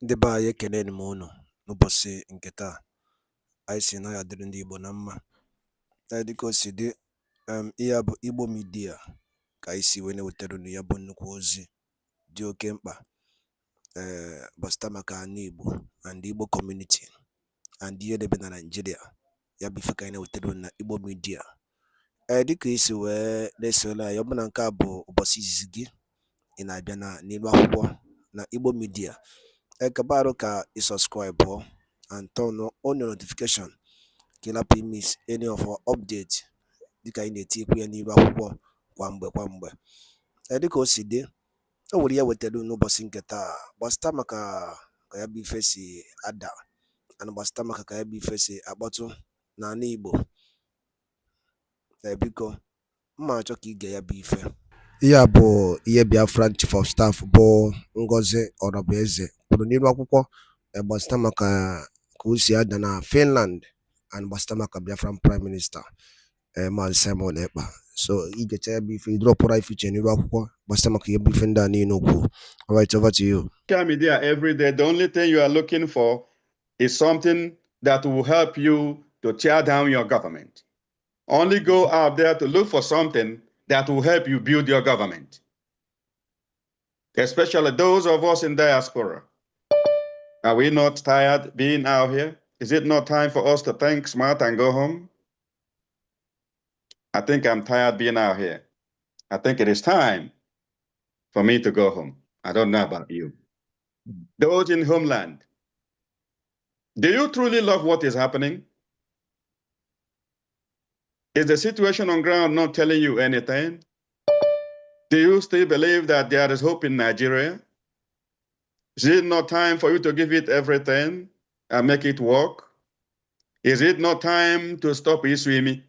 Ndị be anyị ekeneni m unu n'ụbọchị nke taa. Anyị sị na ya dịrị ndị Igbo na mma. Dịka o si dị, ihe a bụ Igbo Media ka anyị si wee na-ewetara unu ya bụ nnukwu ozi dị oke mkpa gbasata maka ana Igbo and Igbo community and ihe debe na Nigeria. Ya bụ ife ka anyị na-ewetara unu na Igbo Media. Dịka isi wee na-esole anyị, ọ bụ na nke a bụ ụbọchị izizi gị ị na-abịa n'ilu akwụkwọ na Igbo Media, kabaru ka you subscribe and turn on your notification ka ị lapụ miss any of our update dịka anyị na-etikwu ya n'ilu akwụkwọ kwa mgbe. Dịka o si dị, o nwere ya wetara n'ụbọchị nke taa gbasata maka ka ya bụ ife si ada and gbasata maka ka ya bụ ife si akpọtụ n'ala Igbo. Biko mma achọ ka ige ya bụ ife. Ihe a bụ ihe BIAFRA Chief of Staff bụ Ngozi Orabueze kwuru n'ilu akwụkwọ gbasata maka ka o si ada na Finland and gbasata maka Biafran Prime Minister Maazị Simon Ekpa. So igecha ya bụ ife idropụra ife iche n'ilu akwụkwọ gbasata maka ihe bụ ife ndị a niile okwu. All right, over to you. Social media every day, the only thing you are looking for is something that will help you to tear down your government. Only go out there to look for something that will help you build your government. Especially those of us in diaspora. Are we not tired being out here? Is it not time for us to think smart and go home? I think I'm tired being out here. I think it is time for me to go home. I don't know about you. Those in homeland, do you truly love what is happening? Is the situation on ground not telling you anything? Do you still believe that there is hope in Nigeria? Is it not time for you to give it everything and make it work? Is it not time to stop Iswimi?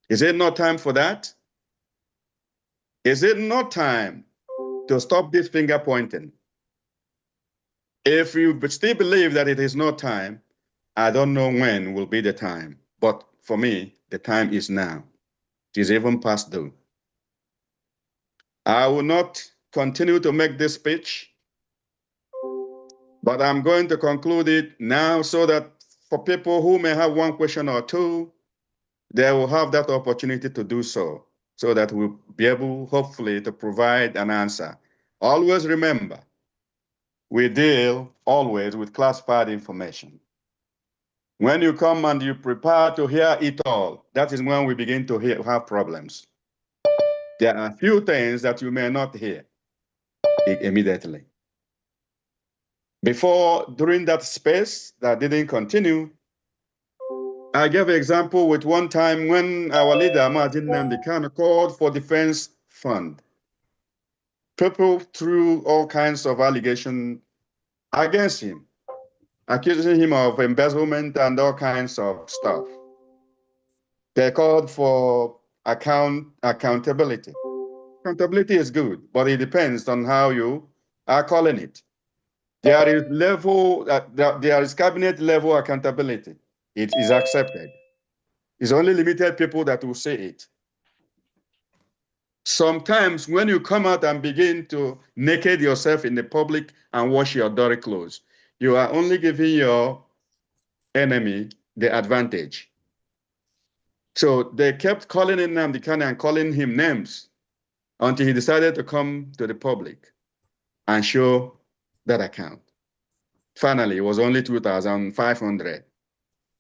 Is it not time for that? Is it not time to stop this finger pointing? If you still believe that it is not time, I don't know when will be the time. But for me, the time is now. It is even past due. I will not continue to make this speech, but I'm going to conclude it now so that for people who may have one question or two, they will have that opportunity to do so that we'll be able, hopefully, to provide an answer. Always remember, we deal always with classified information. When you come and you prepare to hear it all, that is when we begin to have problems. There are a few things that you may not hear immediately. During that space that didn't continue, I gave an example with one time when our leader, nnamdi, Kanu, called for defense fund. People threw all kinds of allegations against him, accusing him of embezzlement and all kinds of stuff. They called for accountability. Accountability is good, but it depends on how you are calling it. There is cabinet level accountability. It is accepted. It's only limited people that will say it. Sometimes when you come out and begin to naked yourself in the public and wash your dirty clothes, you are only giving your enemy the advantage. So they kept calling nnamdi Kanu and calling him names until he decided to come to the public and show that account. Finally, it was only 2,500.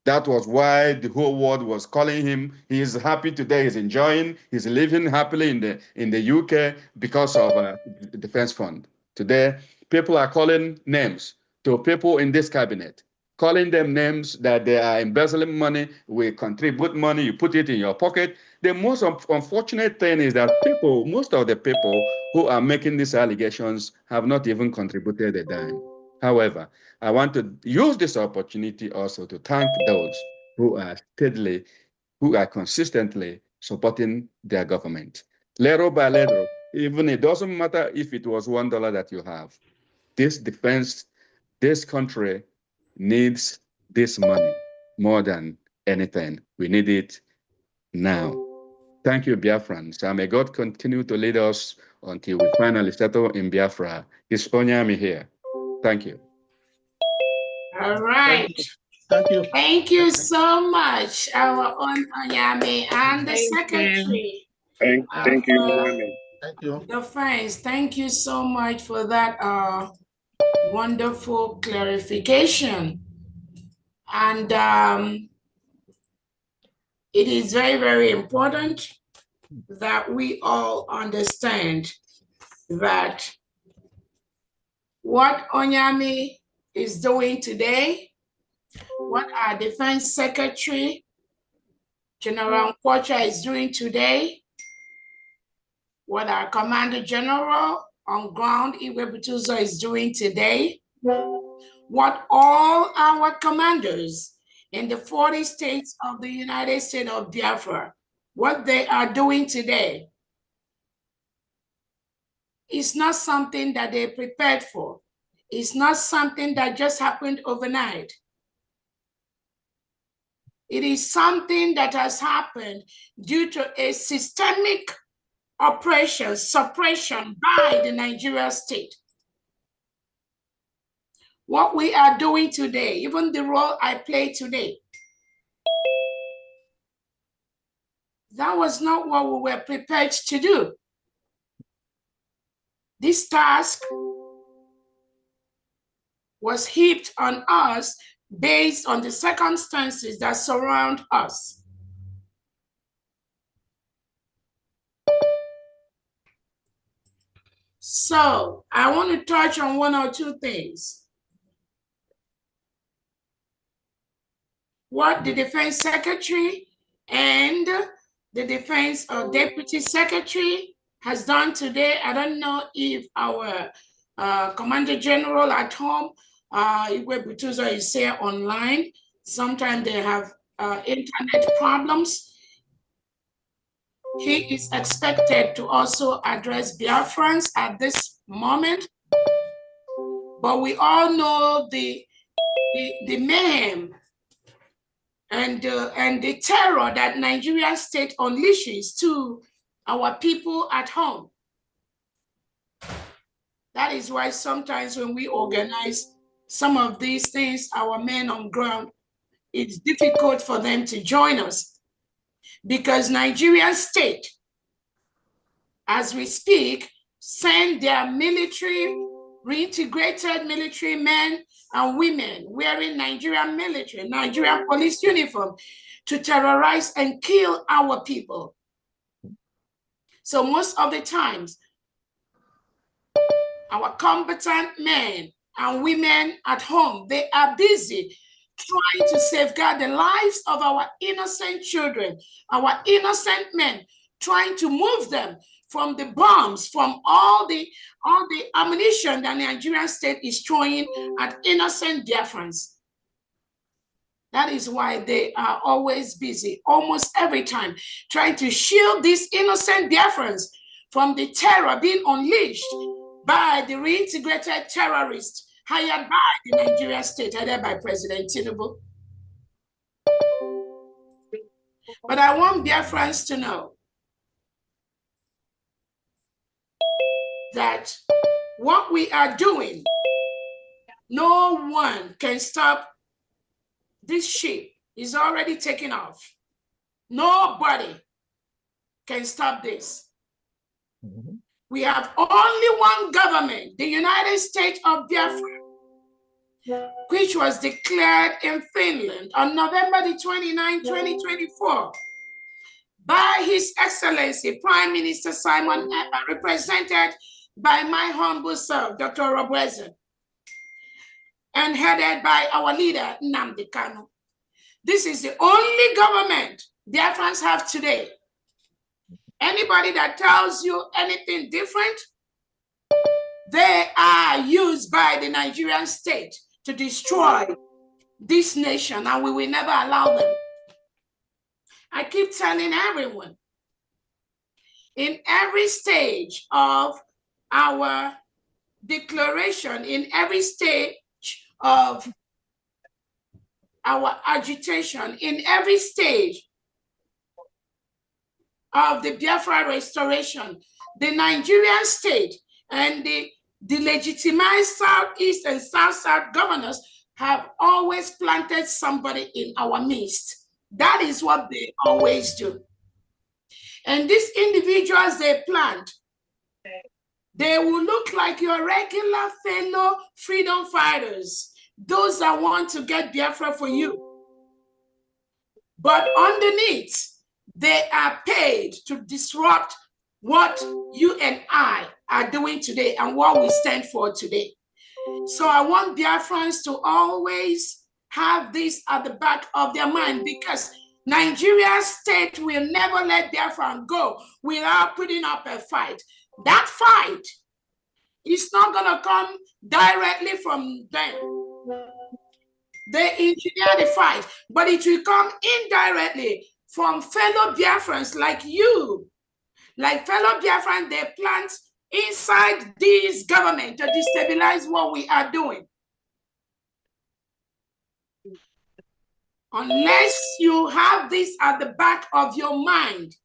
That was why the whole world was calling him. He is happy today. He's enjoying. He's living happily in the UK because of the defense fund. Today, people are calling names to people in this cabinet, calling them names that they are embezzling money. We contribute money. You put it in your pocket. The most unfortunate thing is that most of the people who are making these allegations have not even contributed a dime. However, I want to use this opportunity also to thank those who are consistently supporting their government. Little by little, even it doesn't matter if it was $1 that you have. This country needs this money more than anything. We need it now. Thank you, Biafrans. May God continue to lead us until we finally settle in Biafra. It's Onyami here. Thank you. All right. Thank you. Thank you so much, our own Onyame and the secretary. Thank you. Thank you. The friends, thank you so much for that wonderful clarification. And it is very, very important that we all understand that what Onyame is doing today, what our Defense Secretary, General Nkwocha, is doing today, what our Commander General on ground, Igwe Butuzo, is doing today, what all our commanders in the 40 states of the United States of Biafra, what they are doing today is not something that they prepared for. It's not something that just happened overnight. It is something that has happened due to a systemic oppression, suppression by the Nigerian state. What we are doing today, even the role I play today, that was not what we were prepared to do. This task was heaped on us based on the circumstances that surround us. So I want to touch on one or two things. What the Defense Secretary and the Defense Deputy Secretary has done today. I don't know if our Commander General at home, Igwe Butuzo, is here online. Sometimes they have internet problems. He is expected to also address Biafrans at this moment. But we all know the mayhem and the terror that Nigerian state unleashes to our people at home. That is why sometimes when we organize some of these things, our men on ground, it's difficult for them to join us because Nigerian state, as we speak, send their military, reintegrated military men and women wearing Nigerian military, Nigerian police uniform to terrorize and kill our people. So most of the times, our competent men and women at home, they are busy trying to safeguard the lives of our innocent children, our innocent men, trying to move them from the bombs, from all the ammunition that the Nigerian state is throwing at innocent Biafrans. That is why they are always busy, almost every time, trying to shield these innocent Biafrans from the terror being unleashed by the reintegrated terrorists hired by the Nigerian state, headed by President Tinubu. But I want Biafrans to know that what we are doing, no one can stop this ship. Is already taking off. Nobody can stop this. Mm-hmm. We have only one government, the United States of Biafra, which was declared in Finland on November the 29th, 2024, by His Excellency Prime Minister Simon Ekpa, represented by my humble self, Dr. Robweze, and headed by our leader, Nnamdi Kanu. This is the only government Biafrans have today. Anybody that tells you anything different, they are used by the Nigerian state to destroy this nation, and we will never allow them. I keep telling everyone, in every stage of our declaration, in every stage of our agitation, in every stage of the Biafra restoration, the Nigerian state and the the legitimized Southeast and South-South governors have always planted somebody in our midst. That is what they always do. And these individuals they plant, they will look like your regular fellow freedom fighters, those that want to get Biafra for you. But underneath, they are paid to disrupt what you and I are doing today and what we stand for today. So I want Biafrans to always have this at the back of their mind, because Nigeria's state will never let Biafran go without putting up a fight. That fight is not going to come directly from them. They engineer the fight, but it will come indirectly from fellow Biafrans like you. Like fellow Biafrans, they plant inside this government to destabilize what we are doing. Unless you have this at the back of your mind,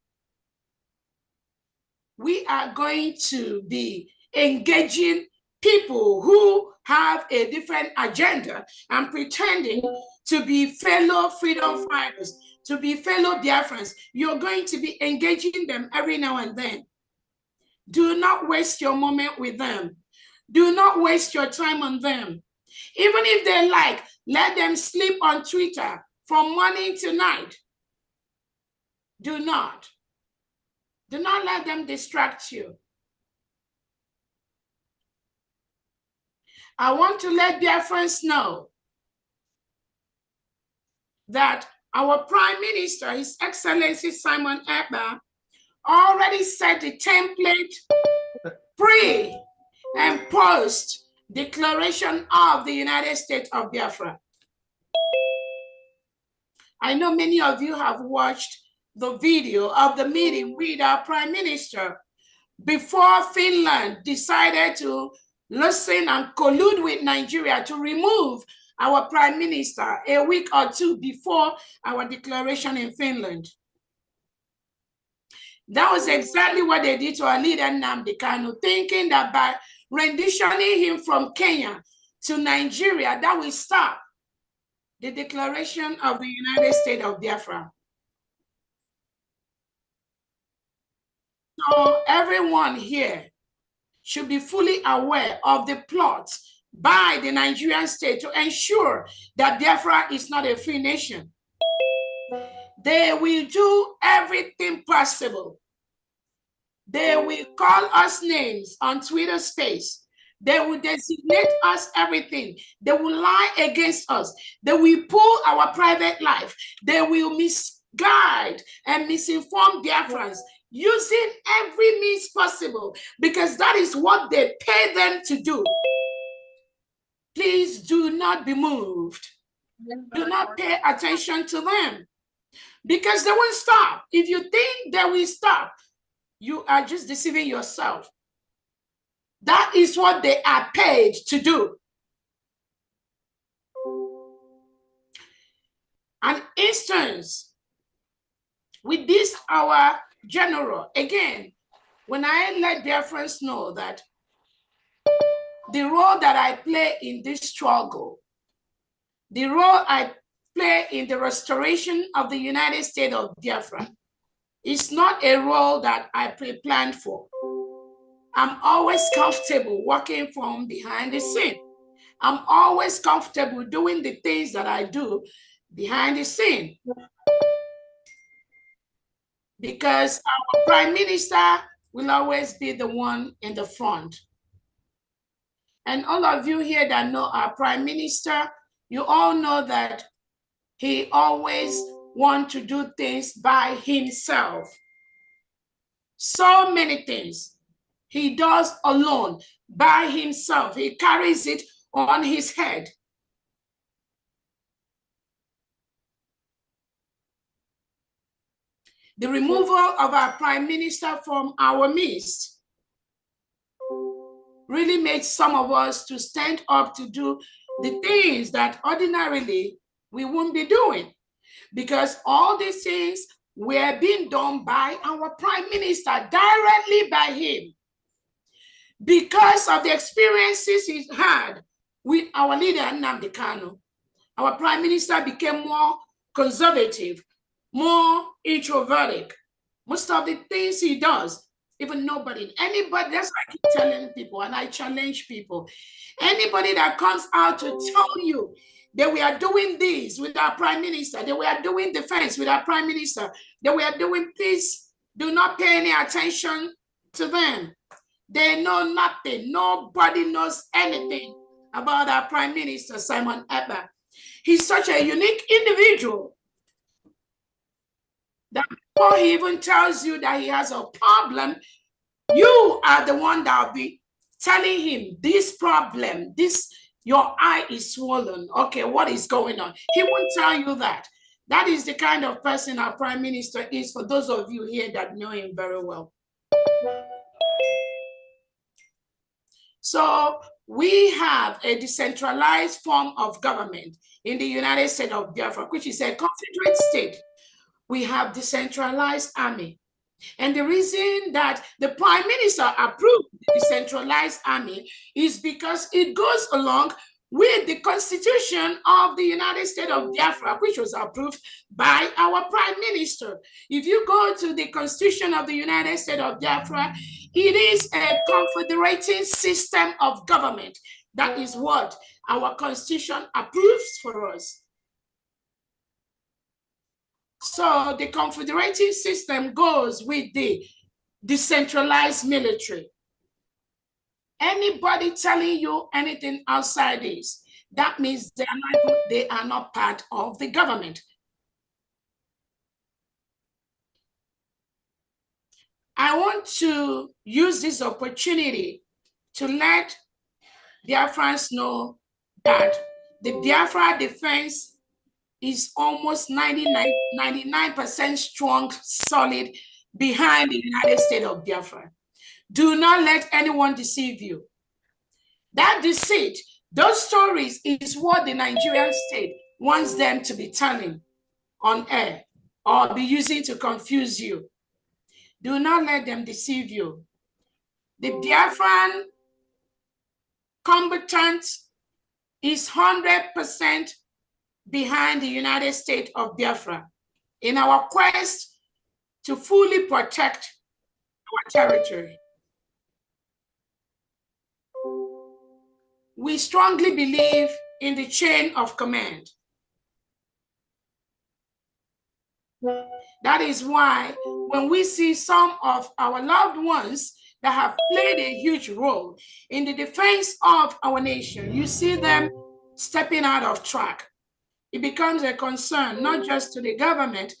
we are going to be engaging people who have a different agenda and pretending to be fellow freedom fighters, to be fellow Biafrans. You're going to be engaging them every now and then. Do not waste your moment with them. Do not waste your time on them. Even if they like, let them sleep on Twitter from morning to night. Do not. Do not let them distract you. I want to let Biafrans know that our Prime Minister, His Excellency Simon Ekpa, already set the template pre and post declaration of the United States of Biafra. I know many of you have watched the video of the meeting with our Prime Minister before Finland decided to listen and collude with Nigeria to remove our Prime Minister a week or two before our declaration in Finland. That was exactly what they did to our leader, nnamdi Kanu, thinking that by renditioning him from Kenya to Nigeria, that will stop the declaration of the United States of Biafra. So everyone here should be fully aware of the plots by the Nigerian state to ensure that Biafra is not a free nation. They will do everything possible. They will call us names on Twitter space. They will designate us everything. They will lie against us. They will pull our private life. They will misguide and misinform Biafrans using every means possible, because that is what they pay them to do. Please do not be moved. Do not pay attention to them, because they won't stop. If you think they will stop, you are just deceiving yourself. That is what they are paid to do. An instance with this, our general, again, when I let Biafrans know that the role that I play in this struggle, the role I play in the restoration of the United States of Biafra, is not a role that I pre-planned for. I'm always comfortable working from behind the scene. I'm always comfortable doing the things that I do behind the scene, because our Prime Minister will always be the one in the front. And all of you here that know our Prime Minister, you all know that he always wants to do things by himself. So many things he does alone, by himself. He carries it on his head. The removal of our Prime Minister from our midst really made some of us to stand up to do the things that ordinarily we wouldn't be doing, because all these things were being done by our Prime Minister, directly by him. Because of the experiences he had with our leader, Nnamdi Kanu, our prime minister became more conservative, more introverted. Most of the things he does, even anybody, that's why I keep telling people, and I challenge people, anybody that comes out to tell you that we are doing this with our prime minister, that we are doing defense with our prime minister, that we are doing peace, do not pay any attention to them. They know nothing. Nobody knows anything about our prime minister, Simon Ekpa. He's such a unique individual that before he even tells you that he has a problem, you are the one that will be telling him this problem, your eye is swollen. Okay, what is going on? He won't tell you that. That is the kind of person our prime minister is, for those of you here that know him very well. So we have a decentralized form of government in the United States of Biafra, which is a confederate state. We have decentralized army. And the reason that the prime minister approved the decentralized army is because it goes along with the Constitution of the United States of Biafra, which was approved by our prime minister. If you go to the Constitution of the United States of Biafra, it is a confederating system of government. That is what our Constitution approves for us. So the confederating system goes with the decentralized military. Anybody telling you anything outside this, that means they are not part of the government. I want to use this opportunity to let Biafrans know that the Biafra defense is almost 99% strong, solid behind the United States of Biafra. Do not let anyone deceive you. That deceit, those stories is what the Nigerian state wants them to be telling on air or be using to confuse you. Do not let them deceive you. The Biafran combatant is 100% behind the United States of Biafra in our quest to fully protect our territory. We strongly believe in the chain of command. That is why when we see some of our loved ones that have played a huge role in the defense of our nation, you see them stepping out of track. It becomes a concern, not just to the government,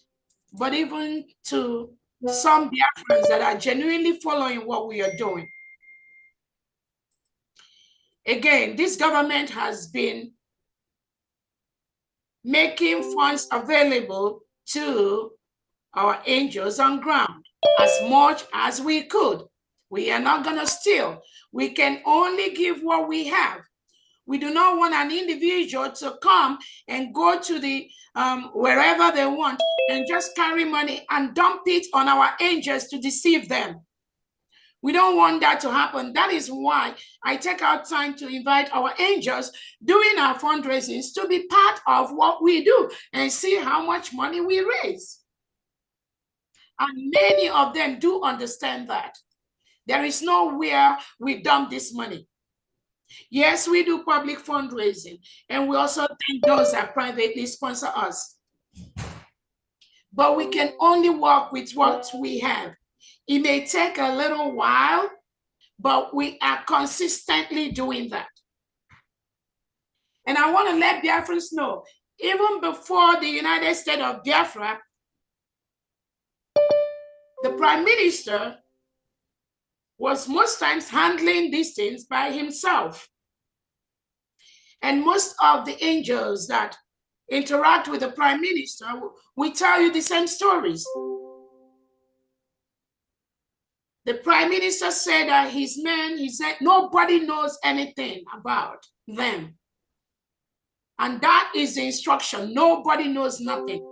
but even to some Biafrans that are genuinely following what we are doing. Again, this government has been making funds available to our angels on ground as much as we could. We are not going to steal. We can only give what we have. We do not want an individual to come and go to the wherever they want and just carry money and dump it on our angels to deceive them. We don't want that to happen. That is why I take out time to invite our angels doing our fundraisings to be part of what we do and see how much money we raise. And many of them do understand that. There is nowhere we dump this money. Yes, we do public fundraising, and we also thank those that privately sponsor us. But we can only work with what we have. It may take a little while, but we are consistently doing that. And I want to let Biafrans know, even before the United States of Biafra, the Prime Minister was most times handling these things by himself. And most of the angels that interact with the Prime Minister will tell you the same stories. The Prime Minister said that his men, he said, nobody knows anything about them. And that is the instruction. Nobody knows nothing.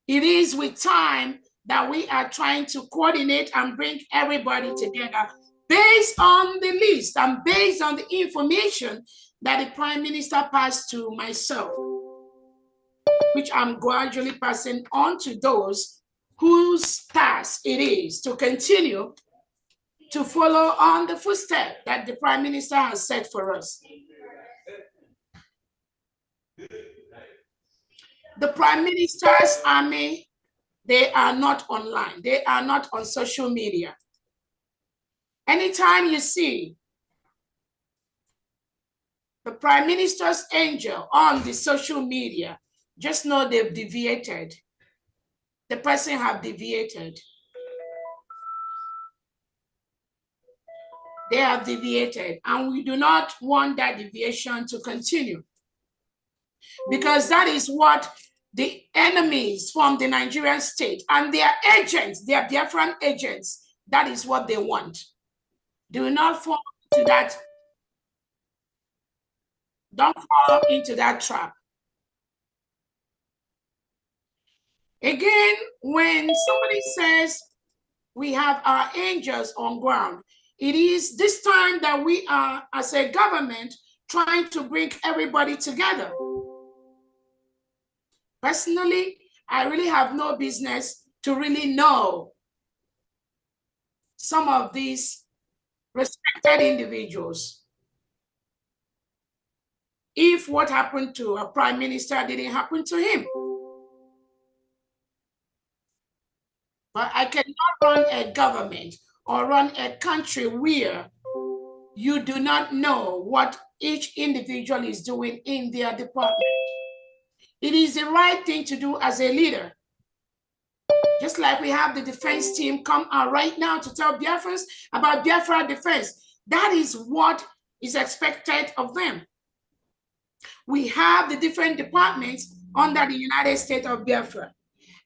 It is with time that we are trying to coordinate and bring everybody together based on the list and based on the information that the Prime Minister passed to myself, which I'm gradually passing on to those whose task it is to continue to follow on the footsteps that the Prime Minister has set for us. The Prime Minister's army, they are not online. They are not on social media. Anytime you see the Prime Minister's angel on the social media, just know they've deviated. The person have deviated. They have deviated, and we do not want that deviation to continue, because that is what the enemies from the Nigerian state and their agents, their Biafran agents, that is what they want. Do not fall into that. Don't fall into that trap. Again, when somebody says we have our angels on ground, it is this time that we are, as a government, trying to bring everybody together. Personally, I really have no business to really know some of these respected individuals. If what happened to a prime minister didn't happen to him. But I cannot run a government or run a country where you do not know what each individual is doing in their department. It is the right thing to do as a leader. Just like we have the defense team come out right now to tell Biafrans about Biafra defense. That is what is expected of them. We have the different departments under the United States of Biafra.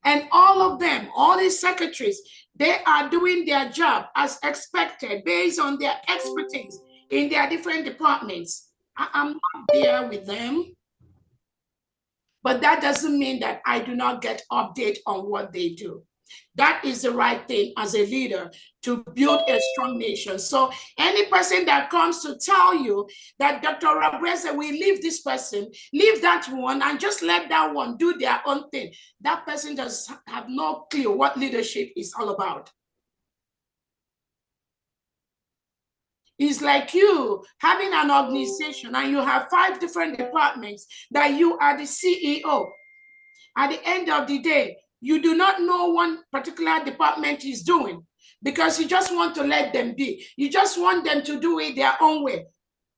And all of them, all these secretaries, they are doing their job as expected based on their expertise in their different departments. I'm not there with them, but that doesn't mean that I do not get update on what they do. That is the right thing as a leader to build a strong nation. So any person that comes to tell you that Dr. Rabreze will leave this person, leave that one, and just let that one do their own thing, that person does have no clue what leadership is all about. It's like you having an organization and you have 5 different departments that you are the CEO. At the end of the day, you do not know one particular department is doing because you just want to let them be. You just want them to do it their own way.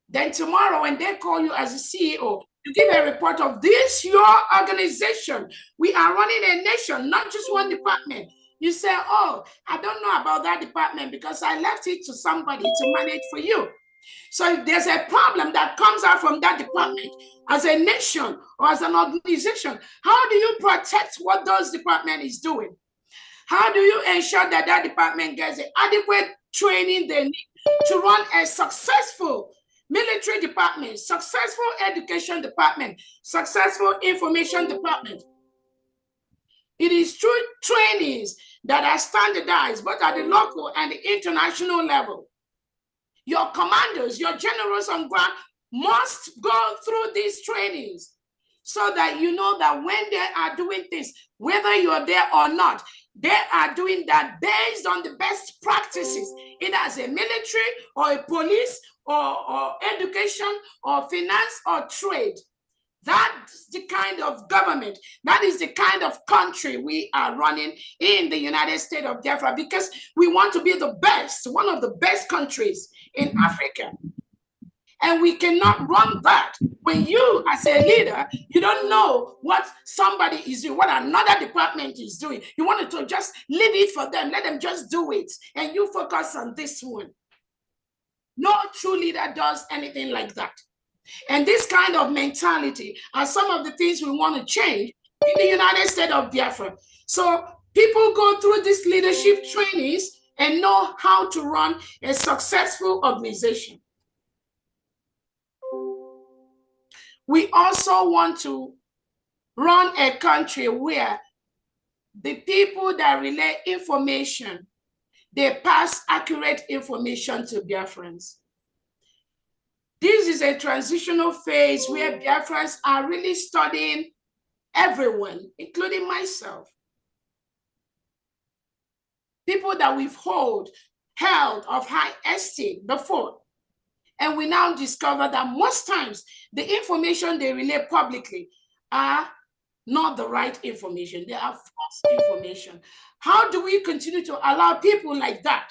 Then tomorrow when they call you as a CEO to give a report of this, your organization, we are running a nation, not just one department. You say, oh, I don't know about that department because I left it to somebody to manage for you. So if there's a problem that comes out from that department as a nation or as an organization, how do you protect what those department is doing? How do you ensure that that department gets the adequate training they need to run a successful military department, successful education department, successful information department? It is through trainings that are standardized both at the local and the international level. Your commanders, your generals on ground must go through these trainings so that you know that when they are doing things, whether you're there or not, they are doing that based on the best practices, either as a military or a police or education or finance or trade. That's the kind of government, that is the kind of country we are running in the United States of Biafra, because we want to be the best, one of the best countries in Africa. And we cannot run that when you, as a leader, you don't know what somebody is doing, what another department is doing. You want to just leave it for them, let them just do it, and you focus on this one. No true leader does anything like that. And this kind of mentality are some of the things we want to change in the United States of Biafra. So people go through these leadership trainings and know how to run a successful organization. We also want to run a country where the people that relay information, they pass accurate information to Biafrans. This is a transitional phase where Biafrans are really studying everyone, including myself. People that we've held of high esteem before. And we now discover that most times the information they relay publicly are not the right information. They are false information. How do we continue to allow people like that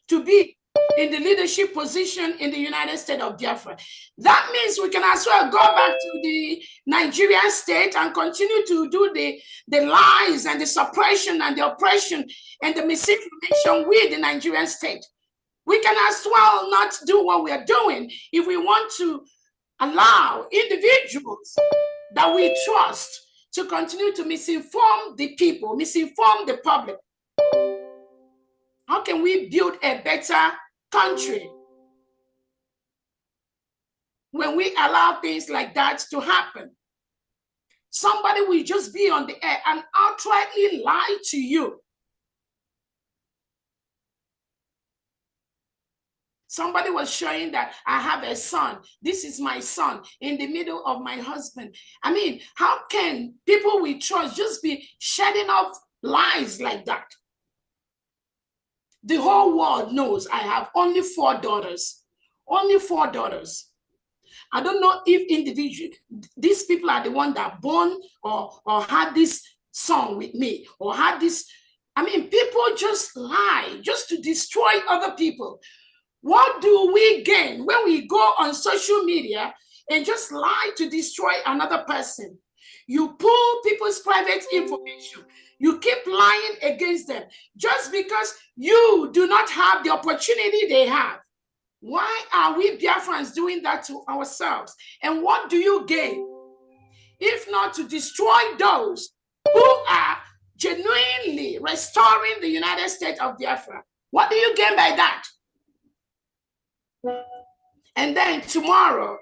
to be in the leadership position in the United States of Biafra? That means we can as well go back to the Nigerian state and continue to do the lies and the suppression and the oppression and the misinformation with the Nigerian state. We can as well not do what we are doing if we want to allow individuals that we trust to continue to misinform the people, misinform the public. How can we build a better country when we allow things like that to happen? Somebody will just be on the air and outrightly lie to you. Somebody was showing that I have a son. This is my son in the middle of my husband. I mean, how can people we trust just be shedding off lies like that? The whole world knows I have only 4 daughters. Only 4 daughters. I don't know if these people are the ones that born or had this son with me or had this. I mean, people just lie just to destroy other people. What do we gain when we go on social media and just lie to destroy another person? You pull people's private information. You keep lying against them just because you do not have the opportunity they have. Why are we Biafrans doing that to ourselves? And what do you gain? If not to destroy those who are genuinely restoring the United States of Biafra. What do you gain by that? And then tomorrow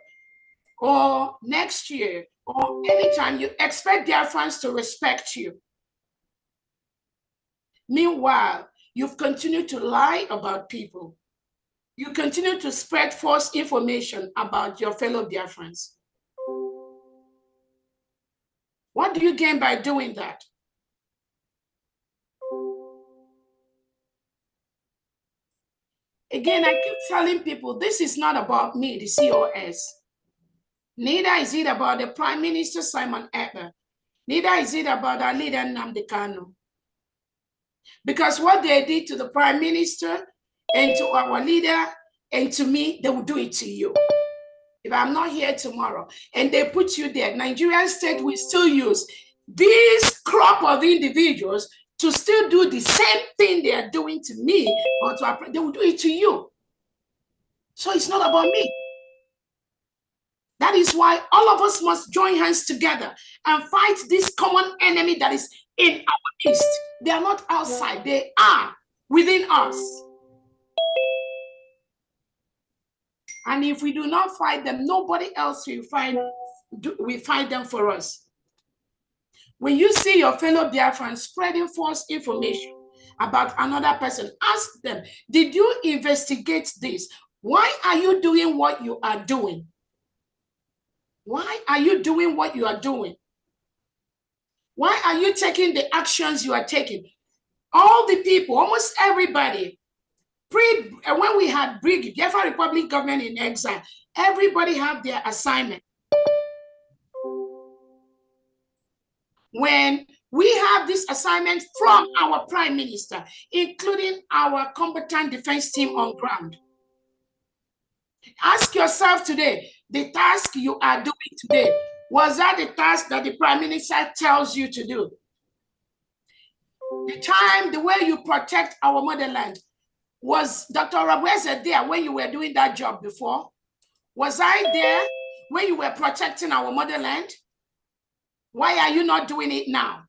or next year or anytime you expect Biafrans to respect you. Meanwhile, you've continued to lie about people. You continue to spread false information about your fellow Biafrans. What do you gain by doing that? Again, I keep telling people, this is not about me, the COS. Neither is it about the Prime Minister, Simon Ekpa. Neither is it about our leader, Nnamdi Kanu. Because what they did to the Prime Minister and to our leader and to me, they will do it to you. If I'm not here tomorrow and they put you there, Nigerian state will still use this crop of individuals to still do the same thing they are doing to me, or to they will do it to you. So it's not about me. That is why all of us must join hands together and fight this common enemy that is in our midst. They are not outside, they are within us. And if we do not fight them, nobody else will fight them for us. When you see your fellow Biafrans spreading false information about another person, ask them, did you investigate this? Why are you doing what you are doing? Why are you doing what you are doing? Why are you taking the actions you are taking? All the people, almost everybody, when we had Biafra Republic government in exile, everybody had their assignment. When we have this assignment from our Prime Minister, including our combatant defense team on ground. Ask yourself today, the task you are doing today, was that the task that the Prime Minister tells you to do? The way you protect our motherland, was Dr. Rabweze there when you were doing that job before? Was I there when you were protecting our motherland? Why are you not doing it now?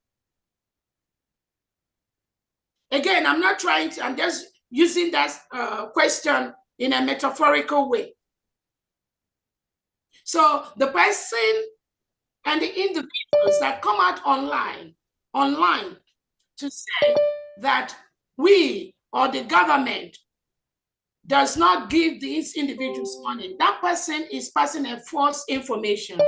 Again, I'm not trying to, I'm just using that question in a metaphorical way. So the person and the individuals that come out online to say that we or the government does not give these individuals money, that person is passing a false information.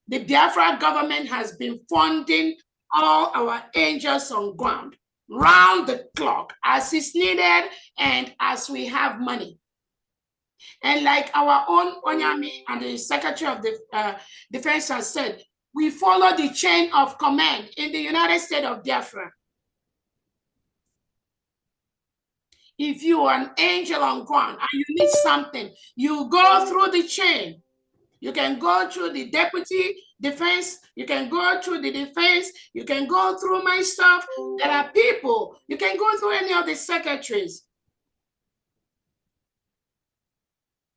The Biafra government has been funding all our angels on ground, round the clock, as is needed and as we have money. And like our own Onyami and the Secretary of the Defense has said, we follow the chain of command in the United States of Biafra. If you are an angel on ground and you need something, you go through the chain. You can go through the deputy defense, you can go through the defense, you can go through my stuff. There are people, you can go through any of the secretaries.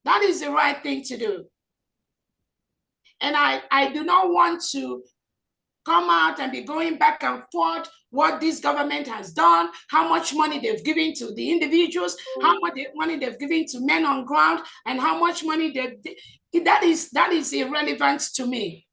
That is the right thing to do. And I do not want to come out and be going back and forth what this government has done, how much money they've given to the individuals, how much money they've given to men on ground, and how much money that is irrelevant to me.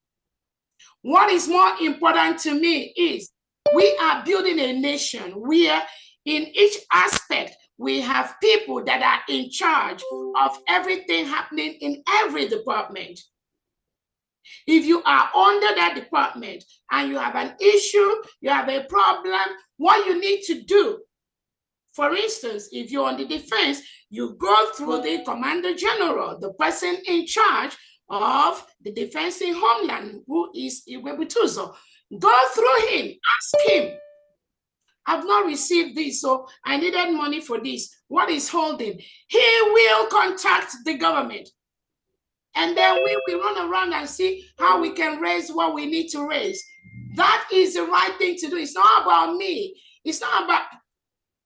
What is more important to me is we are building a nation where in each aspect we have people that are in charge of everything happening in every department. If you are under that department and you have an issue, you have a problem, what you need to do, for instance, if you're on the defense, you go through the Commander General, the person in charge of the defense in Homeland, who is Iwebutuzo. Go through him, ask him, I've not received this, so I needed money for this. What is holding? He will contact the government. And then we will run around and see how we can raise what we need to raise. That is the right thing to do. It's not about me. It's not about,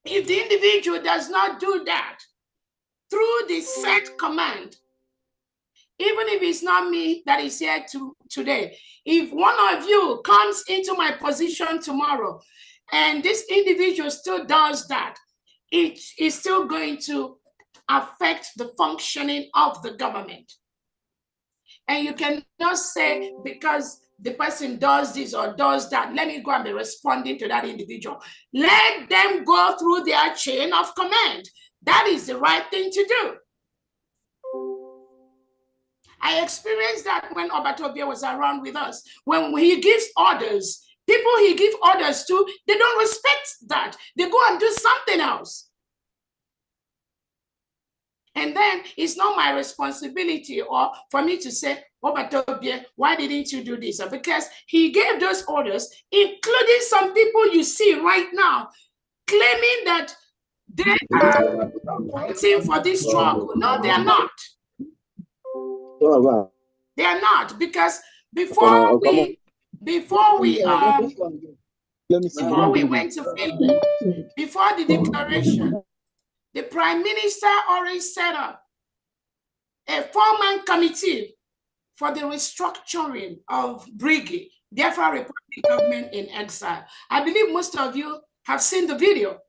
if the individual does not do that through the set command, even if it's not me that is here today, if one of you comes into my position tomorrow and this individual still does that, it is still going to affect the functioning of the government. And you cannot say because the person does this or does that, let me go and be responding to that individual. Let them go through their chain of command. That is the right thing to do. I experienced that when Obatobia was around with us. When he gives orders, people he gives orders to, they don't respect that. They go and do something else. And then it's not my responsibility or for me to say, Obatobia, why didn't you do this? Because he gave those orders, including some people you see right now, claiming that they are fighting for this struggle. No, they are not. They are not, because before we went to Finland, before the declaration, the Prime Minister already set up a 4-man committee for the restructuring of Brigi, Biafra Republic government in exile. I believe most of you have seen the video,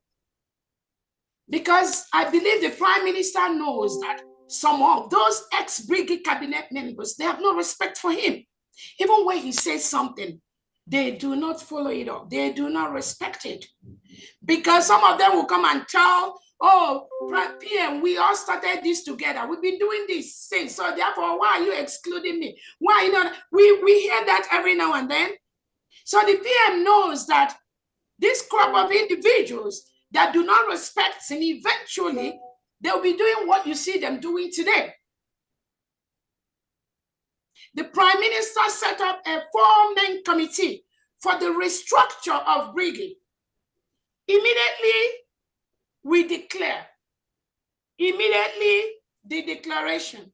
because I believe the Prime Minister knows that some of those ex-Brigi cabinet members, they have no respect for him. Even when he says something, they do not follow it up. They do not respect it. Because some of them will come and tell, oh, PM, we all started this together. We've been doing this since. So therefore, why are you excluding me? Why you not? We hear that every now and then. So the PM knows that this crop of individuals that do not respect him, eventually they'll be doing what you see them doing today. The Prime Minister set up a 4-man committee for the restructure of Brigi. Immediately, we declare. Immediately, the declaration.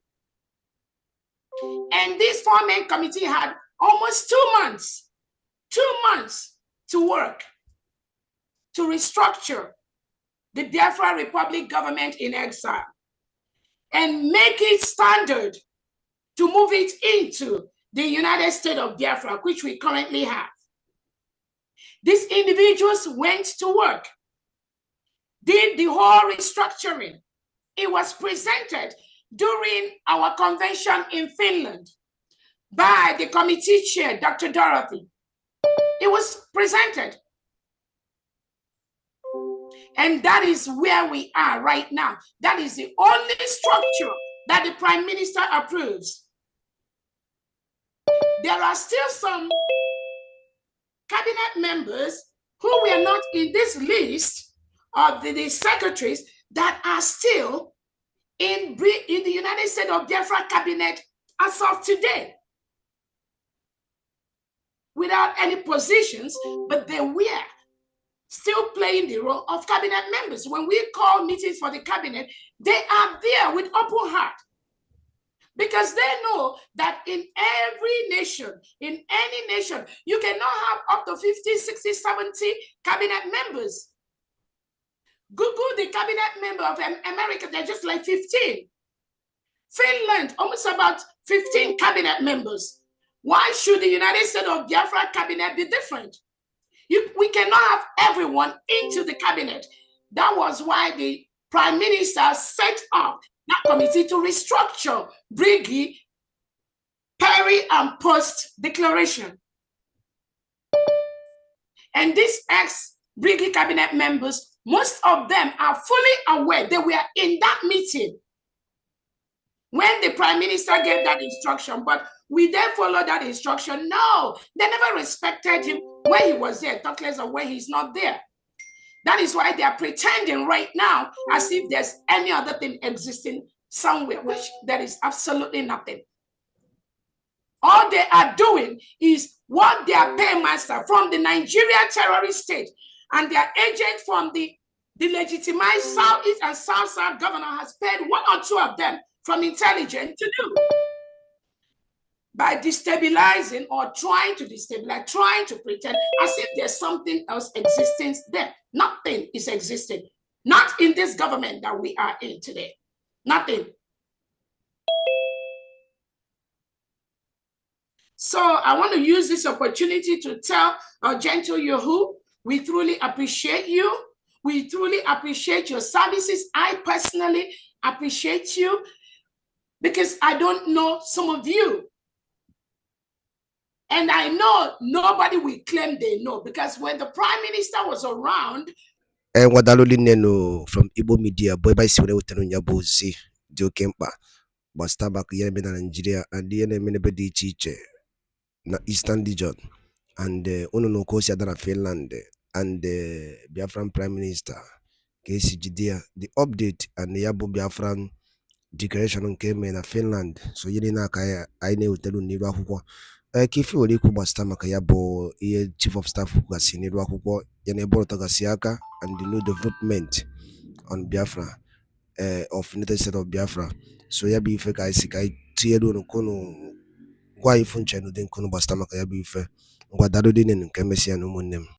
And this 4-man committee had almost 2 months to work, to restructure the Biafra Republic government in exile and make it standard to move it into the United States of Biafra, which we currently have. These individuals went to work, did the whole restructuring. It was presented during our convention in Finland by the committee chair, Dr. Dorothy. It was presented. And that is where we are right now. That is the only structure that the Prime Minister approves. There are still some cabinet members who were not in this list of the secretaries that are still in the United States of Biafra cabinet as of today, without any positions, but they were still playing the role of cabinet members. When we call meetings for the cabinet, they are there with open heart, because they know that in every nation, in any nation, you cannot have up to 50, 60, 70 cabinet members. Google the cabinet member of America, they're just like 15. Finland, almost about 15 cabinet members. Why should the United States of Biafra cabinet be different? We cannot have everyone into the cabinet. That was why the Prime Minister set up that committee to restructure Briggy, Perry, and Post declaration. And these ex-Briggy cabinet members, most of them are fully aware they were in that meeting when the Prime Minister gave that instruction, but we then follow that instruction. No, they never respected him when he was there, talk less of when he's not there. That is why they are pretending right now as if there's any other thing existing somewhere, which there is absolutely nothing. All they are doing is what their paymaster from the Nigeria terrorist state and their agent from the legitimized Southeast and South governor has paid one or two of them from intelligence to do, by destabilizing or trying to destabilize, trying to pretend as if there's something else existing there. Nothing is existing. Not in this government that we are in today. Nothing. So I want to use this opportunity to tell our gentle Yahu, we truly appreciate you. We truly appreciate your services. I personally appreciate you, because I don't know some of you. And I know nobody will claim they know, because when the Prime Minister was around, and what Neno from Igbo media, boy by Sine Yabuzi, Dio Kempa, but Starbuck Yemen and Nigeria, and the enemy teacher, na Eastern region, and Uno Kosia than Finland, and the Biafran Prime Minister, KCGD, the update, and the Yabu Biafran declaration came in Finland, so Yelina Kaya, I know tell you Niwa. Kifi waliku basta makayabo iye chief of staff kukasinirwa kuko yeneboro tagasiaka and the new development on Biafra of United States of Biafra. So yabi ife ka isi ka tiedo no kono kwa ifunche no den kono basta makayabi ife ngwa dado dinen nke mesia no monnem.